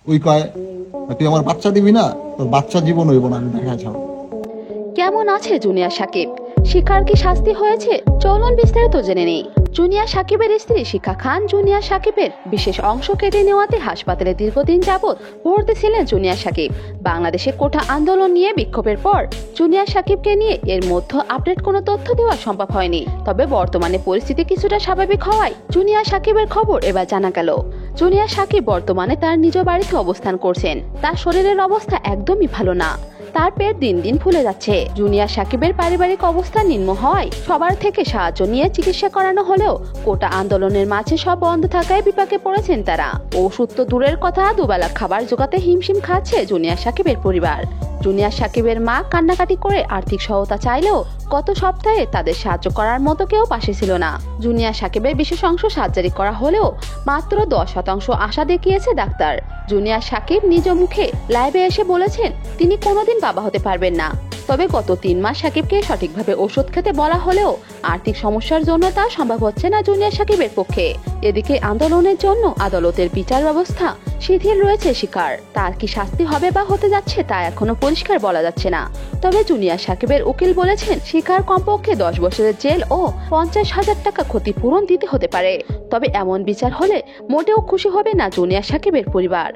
ওই কয় তুই আমার বাচ্চা দিবি না, তোর বাচ্চা জীবন হইব না, আমি দেখা ছাড়ো। কেমন আছে জুনিয়র সাকিব? শিখার কি শাস্তি হয়েছে? চলুন বিস্তারিত জেনে নেই। জুনিয়র সাকিবের স্ত্রী শিখা খান জুনিয়র সাকিবের বিশেষ অংশ কেটে নেওয়াতে হাসপাতালে দীর্ঘদিন যাবৎ ভর্তি ছিলেন জুনিয়র সাকিব। বাংলাদেশে কোটা আন্দোলন নিয়ে বিক্ষোভের পর জুনিয়র সাকিবকে নিয়ে এর মধ্যে আপডেট কোনো তথ্য দেওয়া সম্ভব হয়নি। তবে বর্তমানে পরিস্থিতি কিছুটা স্বাভাবিক হওয়ায় জুনিয়র সাকিবের খবর এবার জানা গেল। জুনিয়র সাকিব বর্তমানে তার নিজ বাড়িতে অবস্থান করছেন। তার শরীরের অবস্থা একদমই ভালো না, তার পেট দিন দিন ফুলে যাচ্ছে। জুনিয়র সাকিবের পারিবারিক অবস্থা নিম্ন হওয়ায় সবার থেকে সাহায্য নিয়ে চিকিৎসা করানো হলেও কোটা আন্দোলনের মাঝে সব বন্ধ থাকায় বিপাকে পড়েছেন তারা। ওষুধ তো দূরের কথা, দুবেলা খাবার জোগাতে হিমশিম খাচ্ছে জুনিয়র সাকিবের পরিবার। জুনিয়র সাকিবের মা কান্নাকাটি করে আর্থিক সহায়তা চাইলেও গত সপ্তাহে তাদের সাহায্য করার মতো কেউ পাশে ছিল না। জুনিয়র সাকিবের বিশেষ অংশ সার্জারি করা হলেও মাত্র 10% আশা দেখিয়েছে ডাক্তার। জুনিয়র সাকিব নিজ মুখে লাইভে এসে বলেছেন তিনি কোনোদিন বাবা হতে পারবেন না। তবে গত 3 মাস সাকিবকে সঠিকভাবে ওষুধ খেতে বলা হলেও আর্থিক সমস্যার জন্য তা সম্ভব হচ্ছে না জুনিয়র সাকিবের পক্ষে। এদিকে আন্দোলনের জন্য আদালতের বিচার ব্যবস্থা শিথিল রয়েছে শিখার। তার কি শাস্তি হবে বা হতে যাচ্ছে তা এখনো পরিষ্কার বলা যাচ্ছে না। তবে জুনিয়র সাকিবের উকিল বলেছেন শিখার কমপক্ষে 10 বছরের জেল ও 50,000 টাকা ক্ষতিপূরণ দিতে হতে পারে। তবে এমন বিচার হলে মোটেও খুশি হবে না জুনিয়র সাকিবের পরিবার।